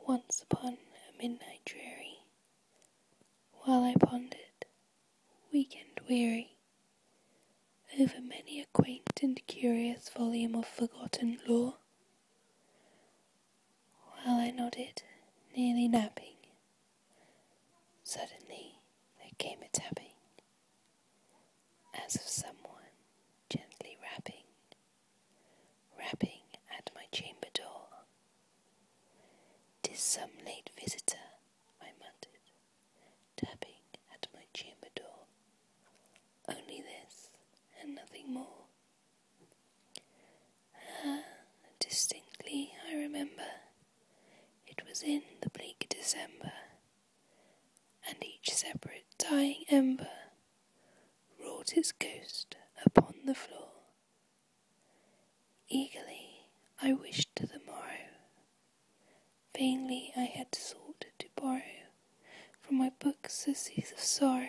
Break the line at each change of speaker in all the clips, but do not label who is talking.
once upon a midnight dreary, while I pondered, weak and weary, over many a quaint and curious volume of forgotten lore, while I nodded, nearly napping, suddenly there came a tapping, as of someone gently rapping at my chamber door. "'Tis some late visitor," I muttered, tapping at my chamber door. Only this, and nothing more. Distinctly I remember, it was in the bleak December, and each separate dying ember wrought its ghost upon the floor. Eagerly I wished the morrow, vainly I had sought to borrow from my books a cease of sorrow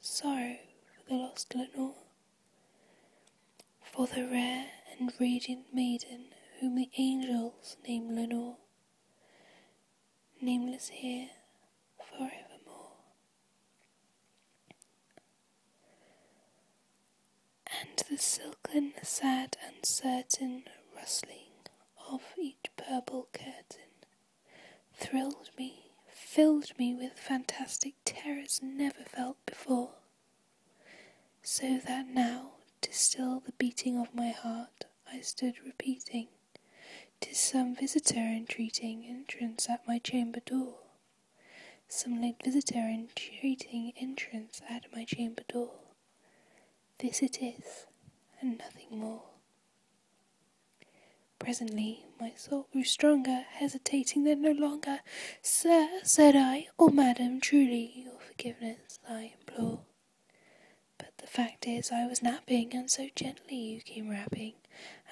for the lost Lenore, for the rare and radiant maiden whom the angels name Lenore, nameless here forevermore. And the silken, sad, uncertain rustling of each purple curtain thrilled me, filled me with fantastic terrors never felt before, so that now, to still the beating of my heart, I stood repeating, "'Tis some visitor entreating entrance at my chamber door, some late visitor entreating entrance at my chamber door. This it is, and nothing more." Presently my soul grew stronger, hesitating then no longer. "Sir," said I, "or madam, truly your forgiveness I implore. But the fact is I was napping, and so gently you came rapping,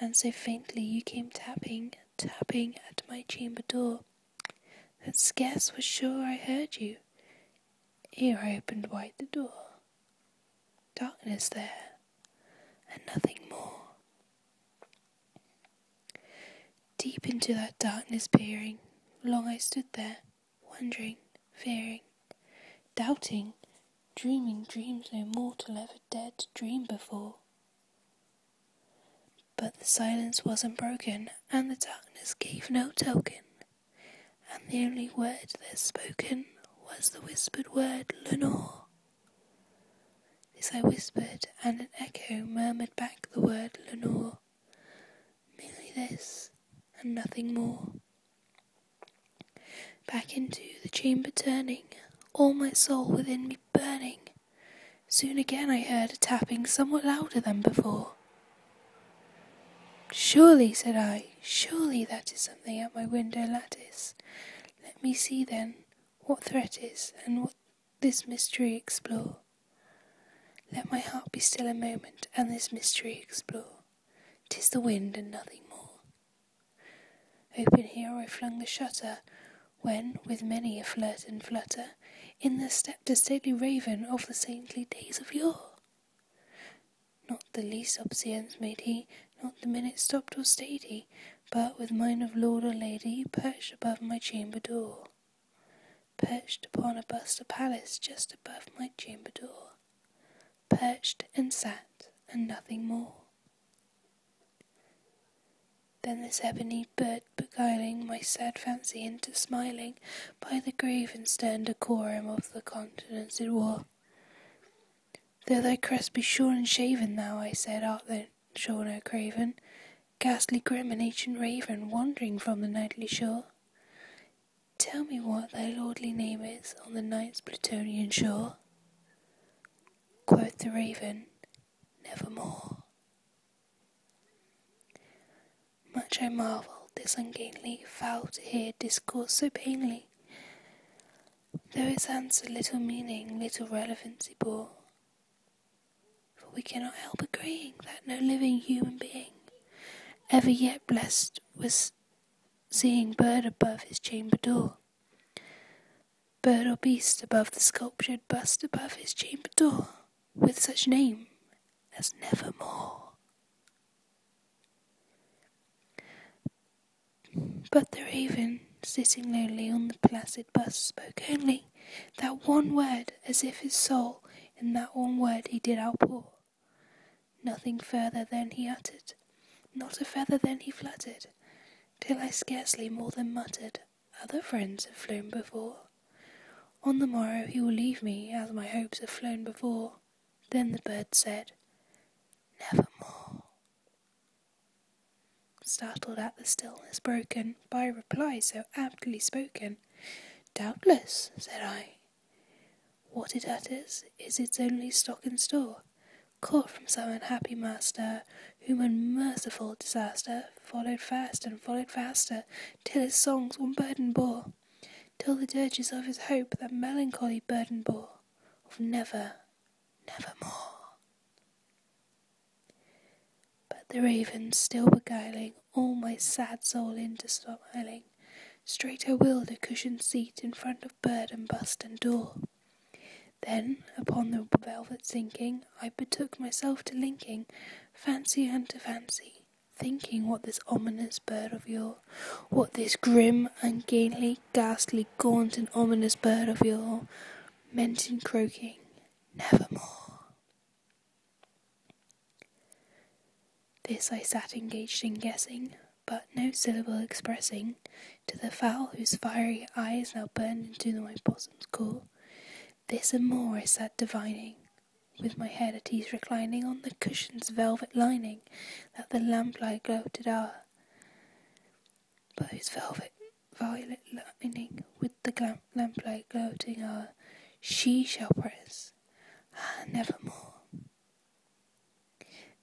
and so faintly you came tapping at my chamber door, that scarce was sure I heard you, ere I opened wide the door. Darkness there, and nothing more." Deep into that darkness peering, long I stood there, wondering, fearing, doubting, dreaming dreams no mortal ever dared to dream before. But the silence wasn't broken, and the darkness gave no token, and the only word there spoken was the whispered word, "Lenore." This I whispered, and an echo murmured back the word, "Lenore." Merely this, and nothing more. Back into the chamber turning, all my soul within me burning, soon again I heard a tapping somewhat louder than before. "Surely," said I, "surely that is something at my window lattice. Let me see then what threat is, and what this mystery explore. Let my heart be still a moment, and this mystery explore. 'Tis the wind, and nothing more." Open here I flung the shutter, when, with many a flirt and flutter, in there stepped a stately raven of the saintly days of yore. Not the least obeisance made he, not the minute stopped or stayed he, but with mine of lord or lady perched above my chamber door. Perched upon a bust of Pallas just above my chamber door. Perched and sat, and nothing more. Then this ebony bird beguiling my sad fancy into smiling, by the grave and stern decorum of the countenance it wore. "Though thy crest be shorn and shaven, thou," I said, "art thou sure no craven, ghastly grim and ancient raven, wandering from the nightly shore? Tell me what thy lordly name is on the night's Plutonian shore." Quoth the raven, "Nevermore." Much I marvelled this ungainly fowl to hear discourse so plainly, though its answer little meaning, little relevancy bore. For we cannot help agreeing that no living human being ever yet blessed was seeing bird above his chamber door, bird or beast above the sculptured bust above his chamber door, with such name as Nevermore. But the raven sitting lonely on the placid bust, spoke only that one word, as if his soul in that one word he did outpour. Nothing further then he uttered, not a feather then he fluttered, till I scarcely more than muttered, other friends have flown before. On the morrow he will leave me, as my hopes have flown before. Then the bird said, nevermore. Startled at the stillness broken by a reply so aptly spoken, doubtless, said I. What it utters is its only stock and store, caught from some unhappy master, whom unmerciful disaster followed fast and followed faster, till his songs one burden bore, till the dirges of his hope that melancholy burden bore, of never, nevermore. But the raven, still beguiling all my sad soul into smiling, straight I willed a cushioned seat in front of bird and bust and door. Then, upon the velvet sinking, I betook myself to linking fancy unto fancy, thinking what this ominous bird of yore, what this grim, ungainly, ghastly, gaunt and ominous bird of yore, meant in croaking, nevermore. This I sat engaged in guessing, but no syllable expressing, to the fowl whose fiery eyes now burned into my bosom's core. This and more I sat divining, with my head at ease reclining on the cushion's velvet lining, that the lamplight gloated o'er, but whose violet lining, with the lamplight gloating o'er, she shall press, nevermore.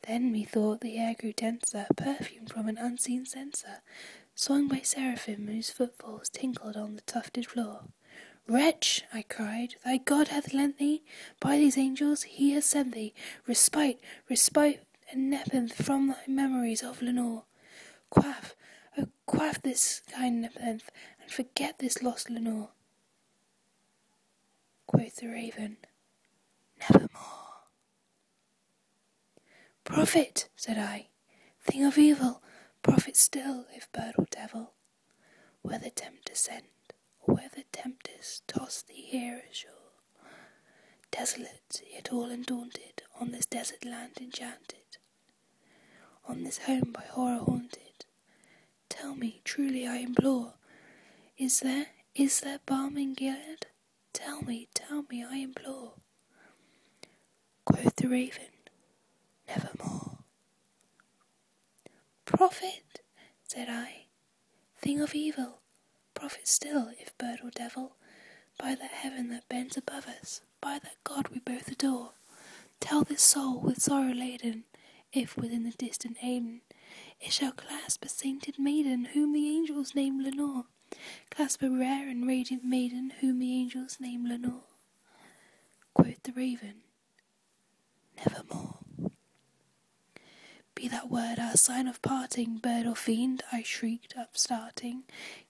Then methought the air grew denser, perfumed from an unseen censer, swung by seraphim whose footfalls tinkled on the tufted floor. Wretch, I cried, thy God hath lent thee, by these angels he has sent thee, respite, and nepenthe from thy memories of Lenore. Quaff, oh quaff this kind nepenthe, and forget this lost Lenore. Quoth the raven, nevermore. Prophet, said I, thing of evil, prophet still, if bird or devil, where the tempter sent, or where the tempest tossed thee here ashore, desolate, yet all undaunted, on this desert land enchanted, on this home by horror haunted, tell me, truly I implore, is there balm in Gilead? Tell me, I implore. Quoth the raven, nevermore. Prophet, said I, thing of evil, prophet still, if bird or devil, by that heaven that bends above us, by that God we both adore, tell this soul with sorrow laden, if within the distant Aden, it shall clasp a sainted maiden, whom the angels name Lenore, clasp a rare and radiant maiden, whom the angels name Lenore. Quoth the raven, nevermore. Be that word our sign of parting, bird or fiend, I shrieked, upstarting,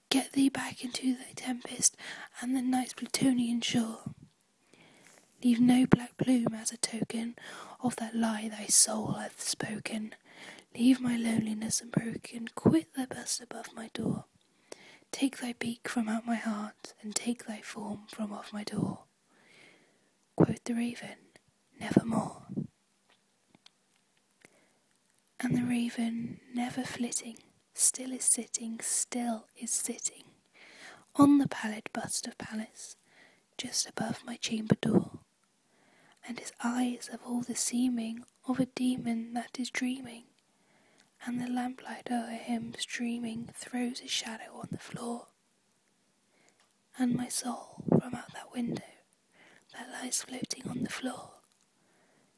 get thee back into thy tempest, and the night's Plutonian shore. Leave no black plume as a token of that lie thy soul hath spoken. Leave my loneliness unbroken, quit the bust above my door. Take thy beak from out my heart, and take thy form from off my door. Quoth the raven, nevermore. And the raven, never flitting, still is sitting, on the pallid bust of Pallas, just above my chamber door, and his eyes have all the seeming of a demon that is dreaming, and the lamplight o'er him streaming throws his shadow on the floor, and my soul from out that window that lies floating on the floor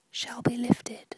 shall be lifted